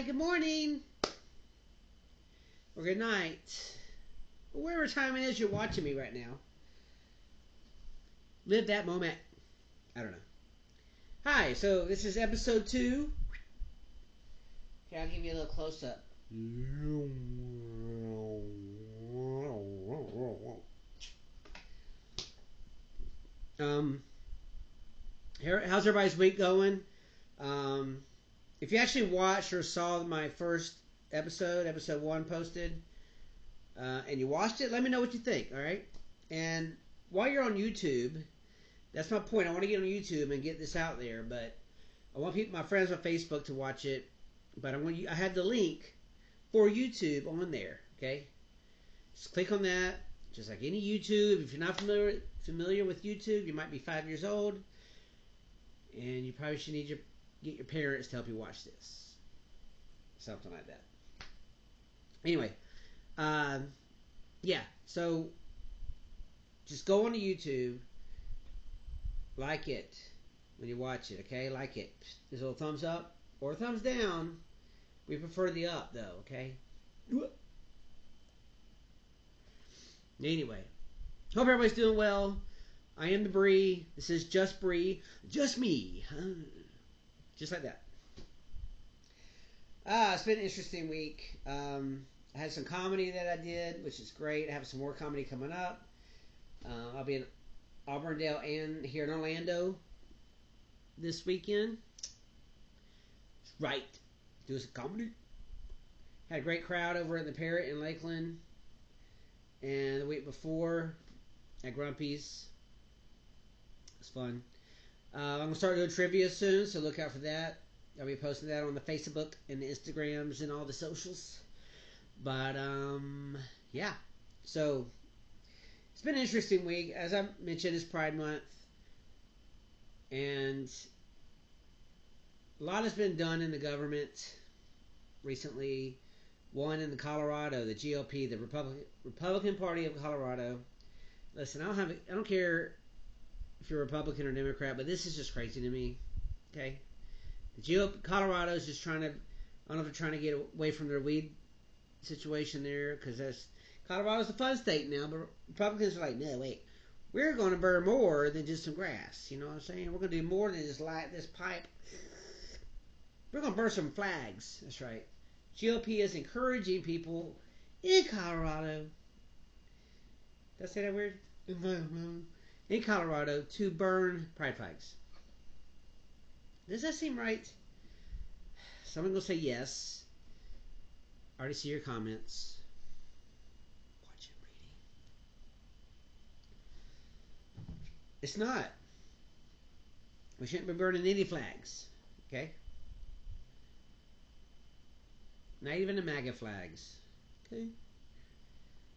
good morning, or good night, or whatever time it is you're watching me right now. Live that moment. I don't know. Hi, so this is episode 2. Okay, I'll give you a little close up. How's everybody's week going? If you actually watched or saw my first episode 1 posted, and you watched it, let me know what you think, alright? And while you're on YouTube, that's my point. I want to get on YouTube and get this out there, but I want my friends on Facebook to watch it, but I have the link for YouTube on there, okay? Just click on that, just like any YouTube. If you're not familiar with YouTube, you might be 5 years old, and you probably should get your parents to help you watch this. Something like that. Anyway, yeah, so just go on to YouTube, like it when you watch it, okay? Like it. There's a little thumbs up or a thumbs down. We prefer the up, though, okay? Anyway, hope everybody's doing well. I am the Bree. This is Just Bree. Just me. Just like that. It's been an interesting week. I had some comedy that I did, which is great. I have some more comedy coming up. I'll be in Auburndale and here in Orlando this weekend. Right. Do some comedy. Had a great crowd over at the Parrot in Lakeland. And the week before at Grumpy's. It was fun. I'm going to start doing trivia soon, so look out for that. I'll be posting that on the Facebook and the Instagrams and all the socials. But, yeah. So, it's been an interesting week. As I mentioned, it's Pride Month. And a lot has been done in the government recently. One in Colorado, the GOP, the Republican Party of Colorado. Listen, I don't care if you're Republican or Democrat, but this is just crazy to me. Okay? The GOP, Colorado is just trying to, I don't know if they're trying to get away from their weed situation there, because Colorado's a fun state now, but Republicans are like, no, wait, we're going to burn more than just some grass. You know what I'm saying? We're going to do more than just light this pipe. We're going to burn some flags. That's right. GOP is encouraging people in Colorado. Did I say that weird? In Colorado to burn pride flags. Does that seem right? Someone will say yes. I already see your comments. Watch it reading. It's not. We shouldn't be burning any flags. Okay? Not even the MAGA flags. Okay?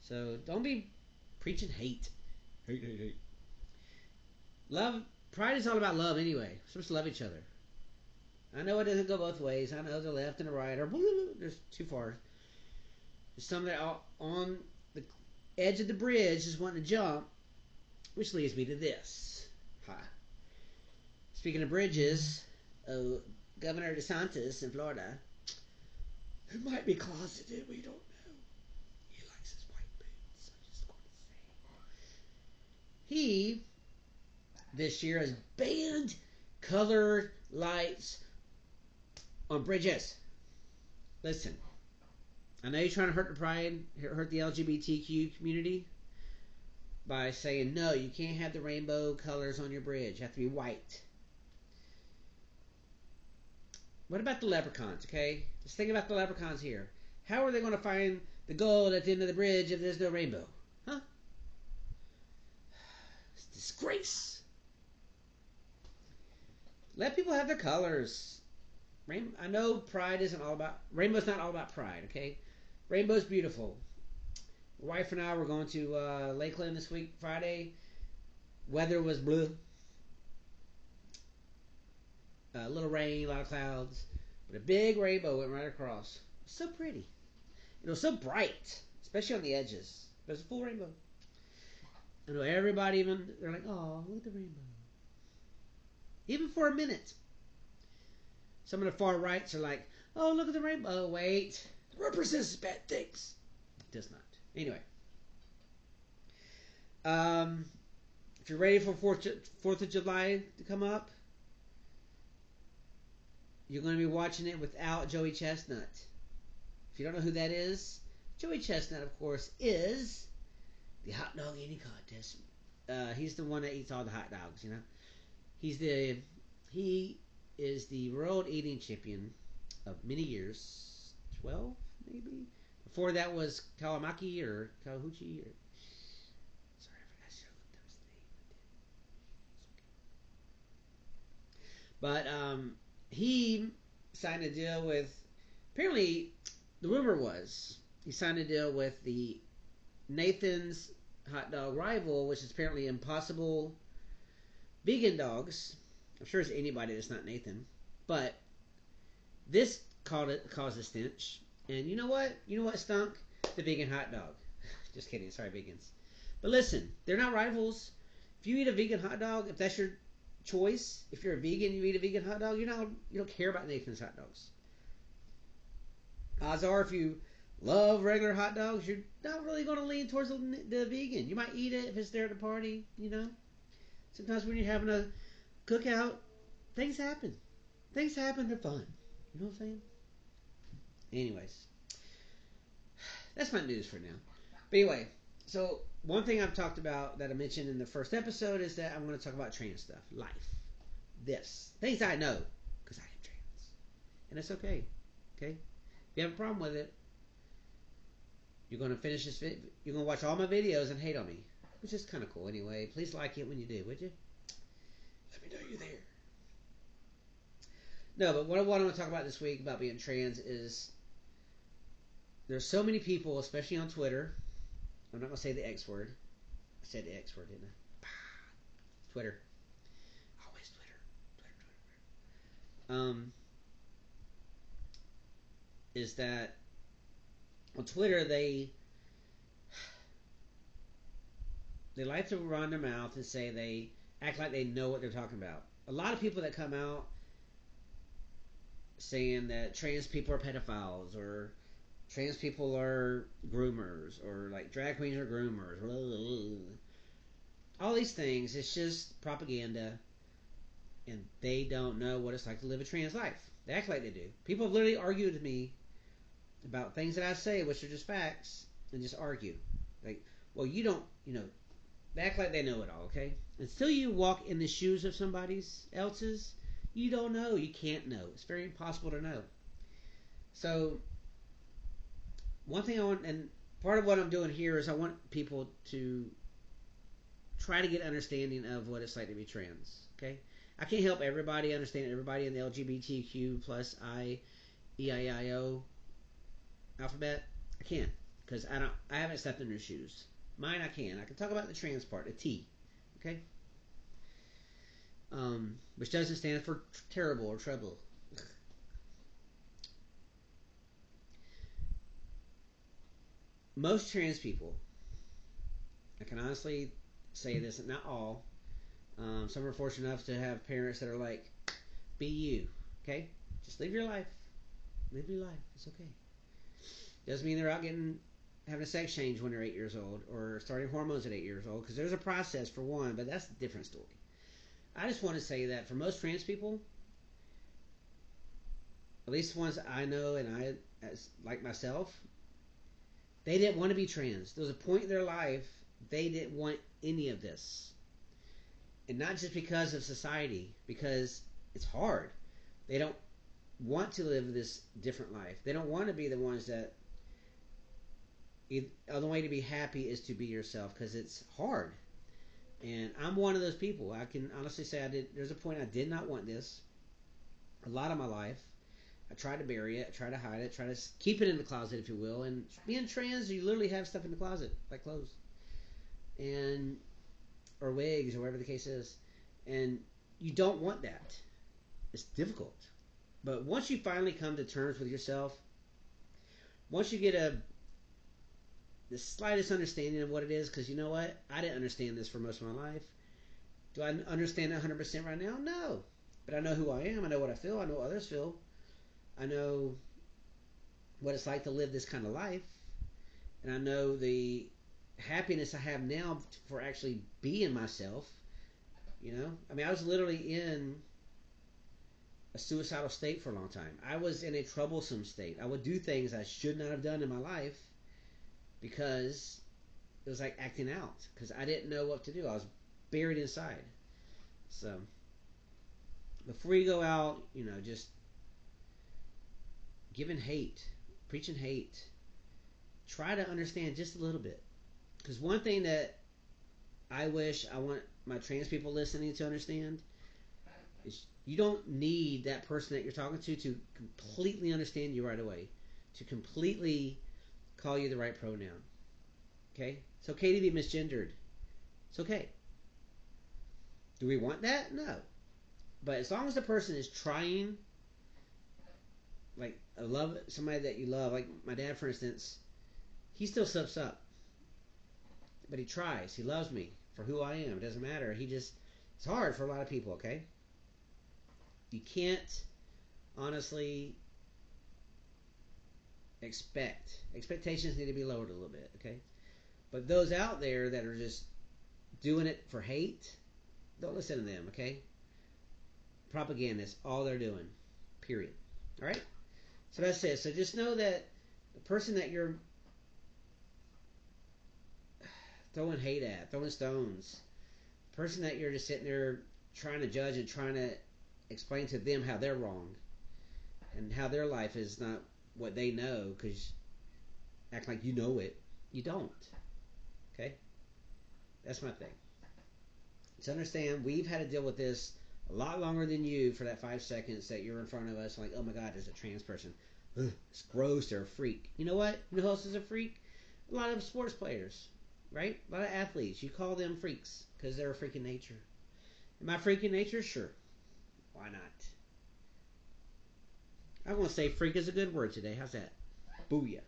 So don't be preaching hate. Hate. Love. Pride is all about love anyway. We're supposed to love each other. I know it doesn't go both ways. I know the left and the right are there's too far. There's some that are on the edge of the bridge just wanting to jump, which leads me to this. Speaking of bridges, Governor DeSantis in Florida, who might be closeted, we don't know. He likes his white boots. I'm just going to say. He, this year, has banned colored lights on bridges. Listen, I know you're trying to hurt the LGBTQ community by saying, no, you can't have the rainbow colors on your bridge. You have to be white. What about the leprechauns, okay? Just think about the leprechauns here. How are they going to find the gold at the end of the bridge if there's no rainbow? Huh? It's a disgrace. Let people have their colors. I know pride isn't all about... Rainbow's not all about pride, okay? Rainbow's beautiful. My wife and I were going to Lakeland this week, Friday. Weather was blue. A little rain, a lot of clouds. But a big rainbow went right across. It was so pretty. It was so bright, especially on the edges. But it was a full rainbow. I know everybody they're like, oh, look at the rainbow. Even for a minute. Some of the far rights are like, Oh, look at the rainbow. Wait. It represents bad things. It does not. Anyway. If you're ready for 4th of July to come up, you're going to be watching it without Joey Chestnut. If you don't know who that is, Joey Chestnut, of course, is the hot dog eating contest. He's the one that eats all the hot dogs, you know. He is the world eating champion of many years, 12 maybe. Before that was Kawamaki or Kawahuchi or sorry, I forgot to look up his name. But he signed a deal with. Apparently, the rumor was he signed a deal with the Nathan's hot dog rival, which is apparently Impossible Vegan Dogs. I'm sure it's anybody that's not Nathan, but this caused a stench. And you know what? You know what stunk? The vegan hot dog. Just kidding. Sorry, vegans. But listen, they're not rivals. If you eat a vegan hot dog, if that's your choice, if you're a vegan, you eat a vegan hot dog, you don't care about Nathan's hot dogs. Odds are, if you love regular hot dogs, you're not really going to lean towards the vegan. You might eat it if it's there at the party, you know. Sometimes when you're having a cookout, things happen. Things happen, they're fun. You know what I'm saying? Anyways, that's my news for now. But anyway, so one thing I've talked about that I mentioned in the first episode is that I'm going to talk about trans stuff, life, things I know, because I am trans, and it's okay. Okay, if you have a problem with it, you're going to finish this video. You're going to watch all my videos and hate on me, which is kind of cool. Anyway, please like it when you do, would you? Let me know you're there. No, but what I want to talk about this week about being trans is there's so many people, especially on Twitter. I'm not going to say the X word. I said the X word, didn't I? Twitter. Always Twitter. Is that on Twitter they like to run their mouth and say they act like they know what they're talking about. A lot of people that come out saying that trans people are pedophiles or trans people are groomers or like drag queens are groomers. All these things, it's just propaganda, and they don't know what it's like to live a trans life. They act like they do. People have literally argued with me about things that I say, which are just facts, and just argue. Like, well, you don't, they act like they know it all, okay? Until you walk in the shoes of somebody else's, you don't know. You can't know. It's very impossible to know. So, one thing I want, and part of what I'm doing here is I want people to try to get understanding of what it's like to be trans, okay? I can't help everybody understand everybody in the LGBTQ plus IEIO alphabet. I can't, because I haven't stepped in their shoes. Mine I can. I can talk about the trans part, the T, okay? Which doesn't stand for terrible or trouble. Most trans people, I can honestly say this, not all. Some are fortunate enough to have parents that are like, be you, okay? Just live your life. Live your life. It's okay. Doesn't mean they're out having a sex change when they're 8 years old or starting hormones at 8 years old, because there's a process for one, but that's a different story. I just want to say that for most trans people, at least the ones I know and like myself, they didn't want to be trans. There was a point in their life they didn't want any of this. And not just because of society, because it's hard. They don't want to live this different life. They don't want to be the ones that the only way to be happy is to be yourself, because it's hard. And I'm one of those people. I can honestly say there's a point I did not want this. A lot of my life. I tried to bury it, I tried to hide it, try to keep it in the closet, if you will. And being trans, you literally have stuff in the closet, like clothes. Or wigs, or whatever the case is. And you don't want that. It's difficult. But once you finally come to terms with yourself, once you get the slightest understanding of what it is, because you know what? I didn't understand this for most of my life. Do I understand it 100% right now? No. But I know who I am. I know what I feel. I know what others feel. I know what it's like to live this kind of life, and I know the happiness I have now for actually being myself. You know, I mean, I was literally in a suicidal state for a long time. I was in a troublesome state. I would do things I should not have done in my life because it was like acting out because I didn't know what to do. I was buried inside. So before you go out, you know, just giving hate, preaching hate, try to understand just a little bit. Because one thing that I want my trans people listening to understand is you don't need that person that you're talking to completely understand you right away, to completely call you the right pronoun. Okay? It's okay to be misgendered. It's okay. Do we want that? No. But as long as the person is trying, like I love somebody that you love, like my dad, for instance, he still slips up. But he tries. He loves me for who I am. It doesn't matter. It's hard for a lot of people, okay? You can't honestly expectations need to be lowered a little bit, okay? But those out there that are just doing it for hate, don't listen to them, okay? Propagandists, all they're doing, period. All right? So that's it. So just know that the person that you're throwing hate at, throwing stones, the person that you're just sitting there trying to judge and trying to explain to them how they're wrong and how their life is not what they know because act like you know it. You don't. Okay? That's my thing. Just understand we've had to deal with this a lot longer than you for that 5 seconds that you're in front of us like, oh my God, there's a trans person. Ugh, it's gross, they're a freak. You know what? You know who else is a freak? A lot of sports players, right? A lot of athletes. You call them freaks because they're a freak in nature. Am I freak in nature? Sure. Why not? I'm going to say freak is a good word today. How's that? Booyah.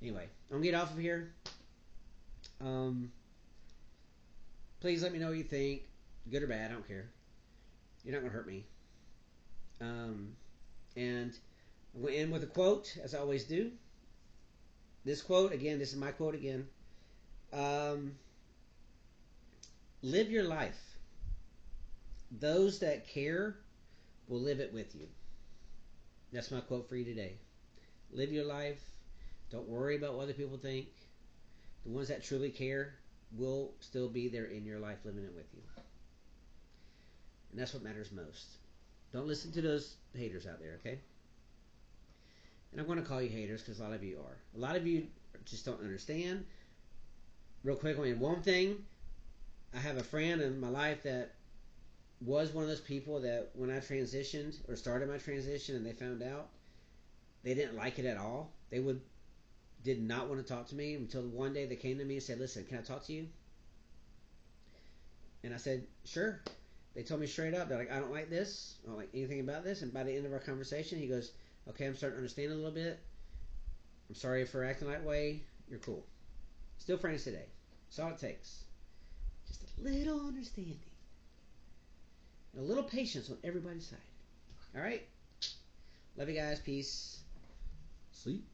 Anyway, I'm going to get off of here. Please let me know what you think. Good or bad, I don't care. You're not going to hurt me. And I'm going to end with a quote, as I always do. This quote, again, this is my quote again. Live your life. Those that care will live it with you. That's my quote for you today. Live your life. Don't worry about what other people think. The ones that truly care will still be there in your life living it with you. And that's what matters most. Don't listen to those haters out there, okay? And I'm going to call you haters because a lot of you are. A lot of you just don't understand. Real quick, one thing. I have a friend in my life that was one of those people that when I transitioned or started my transition and they found out, they didn't like it at all. They did not want to talk to me until one day they came to me and said, listen, can I talk to you? And I said, sure. They told me straight up, they're like, I don't like this. I don't like anything about this. And by the end of our conversation, he goes, okay, I'm starting to understand a little bit. I'm sorry for acting that way. You're cool. Still friends today. That's all it takes. Just a little understanding. And a little patience on everybody's side. All right? Love you guys. Peace. Sleep.